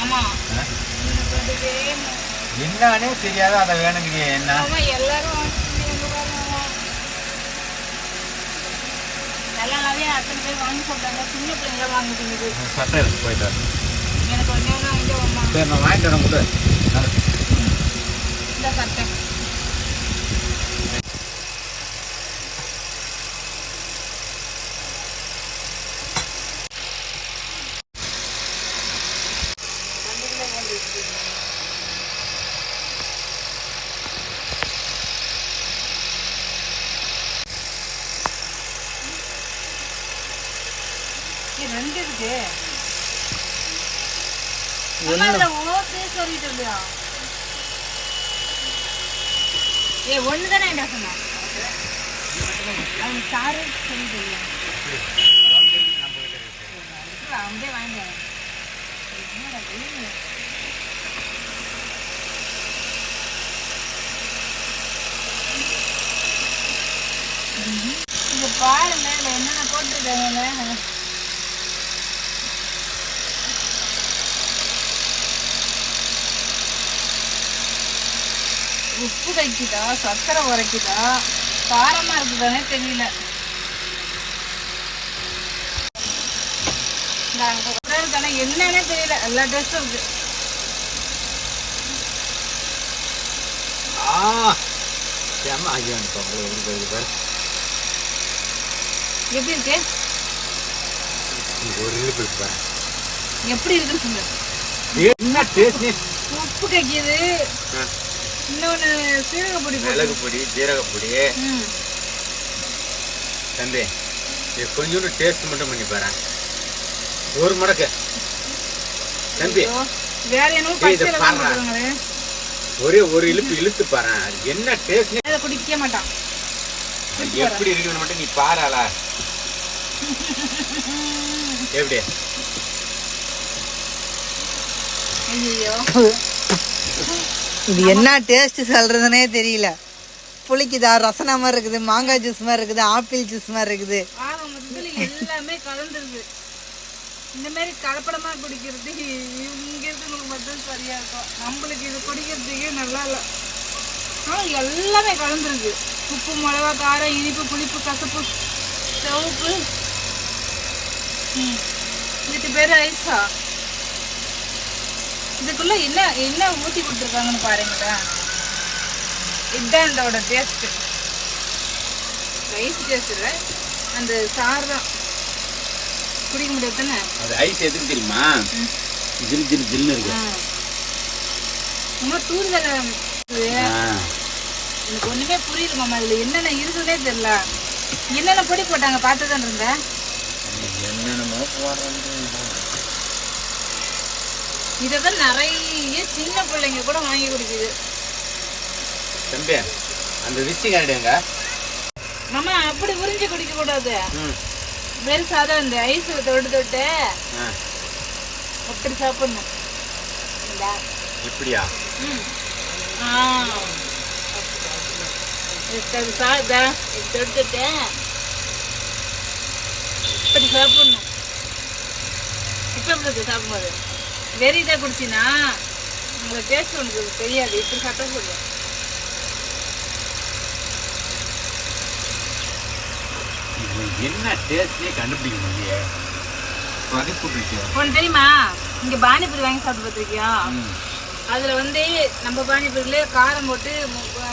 ஆமா என்னன்னே தெரியாத அதை வேணுங்கிறிய என்ன எல்லாரும் நல்லாவே அத்தனை பேர் வாங்கி போட்டாங்க. சின்ன பிள்ளைங்கள வாங்கிட்டு சட்டை எடுத்து போயிட்டு எனக்கு ஒண்ணு வாங்கிட்டு சரி நான் வாங்கிட்டு வரேன் கூட இந்த சட்டை ரெண்டு இருக்கு. ஒண்ணுதானே என்ன சொன்ன சாரு சொல்லிட்டு அப்படியே வாங்க. இங்க பாருங்க என்னென்ன போட்டுருக்காங்க. உப்பு கைக்குதா சக்கரை உரைக்குதா காரமா இருக்குதானே தெரியல. என்னன்னே தெரியல. எல்லா டேஸ்டும் இருக்கு. எப்படி இருக்கு எப்படி இருக்குன்னு சொல்லு. என்ன டேஸ்ட் உப்பு கைக்குது. இன்னொன்னு சீரகப்பொடி மிளகுப்பொடி ஜீரகப்பொடி தம்பி கொஞ்சோண்டு டேஸ்ட் மட்டும் பண்ணி பாரு. ஒரு மடக்கு தம்பி வேற என்ன ஒரே ஒரு இழுப்பு இழுத்து பாரு. என்ன டேஸ்ட் அதை குடிக்க மாட்டான். எப்படி இருக்குன்னு மட்டும் நீ பாராளா எப்படி ஐயோ இது என்ன டேஸ்ட் சொல்றதுனே தெரியல. புளிக்குதா ரசனா மாதிரி இருக்குது, மாங்காய் ஜூஸ் மாதிரி இருக்குது, ஆப்பிள் ஜூஸ் மாதிரி இருக்குது. எல்லாமே கலந்துருது. இந்த மாதிரி கலப்படமா குடிக்கிறது இங்க இருக்கிறவங்களுக்கு மட்டும் சரியா இருக்கும். நம்மளுக்கு இது குடிக்கிறதுக்கு நல்லா இல்லை. ஆனால் எல்லாமே கலந்துருக்கு. உப்பு மிளகா காரம் இனிப்பு புளிப்பு கசப்பு சிவப்பு. இதுக்கு பேர் ஐஸா? இதுக்குள்ள என்ன என்ன ஊற்றி கொடுத்துருக்காங்கன்னு பாருங்களா. இதுதான் இதோட டேஸ்ட். ஐஸ் டேஸ்ட் இல்லை, அந்த சாறு தான். குடிக்க முடியாது தானே. அது ஐஸ் எதுக்கு தெரியுமா? ஜில் ஜில் ஜில்னு இருக்கு. ரொம்ப தூர்தலை எனக்கு ஒண்ணுமே புரியுது மாமா. இதுல என்னென்ன இருக்குன்னே தெரியல. என்னென்ன பொடி போட்டாங்க பார்த்துதான் இருந்தேன். என்னென்னமோ இதான் நிறைய சின்ன பிள்ளைங்க கூட வாங்கி குடிக்குது. தம்பி அந்த விசிங் ஆயிடுங்க மாமா. அப்படி புரிஞ்சு குடிக்க கூடாது. வெறும் சாதம் இந்த ஐஸ் தொட்டு தொட்டு அப்படி சாப்பிடணும். இப்படியா? தொட்டுட்டு இப்படி சாப்பிடணும். இப்ப எப்படி இருக்கு சாப்பிடும்போது? வெறிதா குடிச்சினா உங்களுக்கு டேஸ்ட் உனக்கு தெரியாது. இப்படி சாப்பிட்டா சொல்லுவேன். என்ன டேஸ்ட்னே கண்டுபிடிக்க முடியல. ஒன்று தெரியுமா? இங்க பானிபூரி வாங்கி சாப்பிட்டு பார்த்துருக்கியா? அதுல நம்ம பானிபூரியில காரம் போட்டு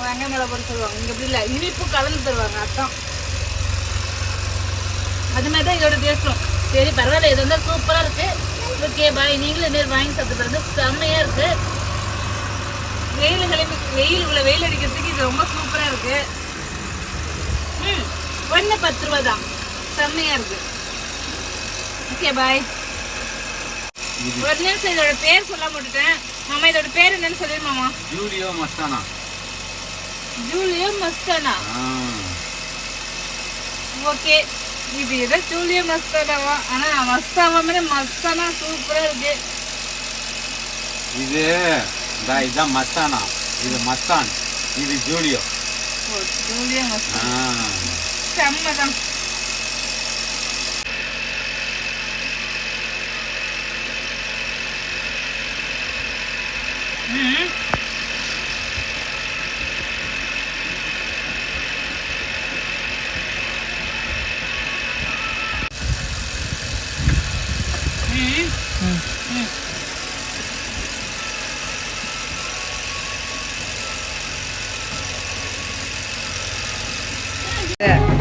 வெங்காயம் மிளகா போட்டு சொல்லுவாங்க. இங்க அப்படி இல்லை, இனிப்பு கலந்து தருவாங்க. அதான் அது மாதிரி தான் இதோட டேஸ்டும். சரி பரவாயில்ல, இது வந்து சூப்பரா இருக்கு. Okay bye. நீங்களும் இந்த மாதிரி வாங்கி சாப்பிட்டு பாருங்க. செம்மையா இருக்கு. வெயில் அடிக்கிறதுக்கு இது ரொம்ப சூப்பரா இருக்கு. 1 10 ரூபா தான். செம்மையா இருக்கு. Okay bye. ஒரு நிமிஷம் இதோட பேர் சொல்ல போட்டுட்டேன் மாமா. இதோட பேர் என்னன்னு சொல்லு மாமா. ஜூலியோ மஸ்தானா. ஜூலியோ மஸ்தானா. ஓகே. இது ஏதோ ஜூலியோ மஸ்தானாவா? ஆனா மஸ்தாவா மாதிரி மஸ்தானா சூப்பரா இருக்கு. இதுதான் மஸ்தானா. இது மஸ்தான். இது ஜூலியோ. ஜூலியோ மஸ்தானா செம்மதான். ம். ம். ம். ம்.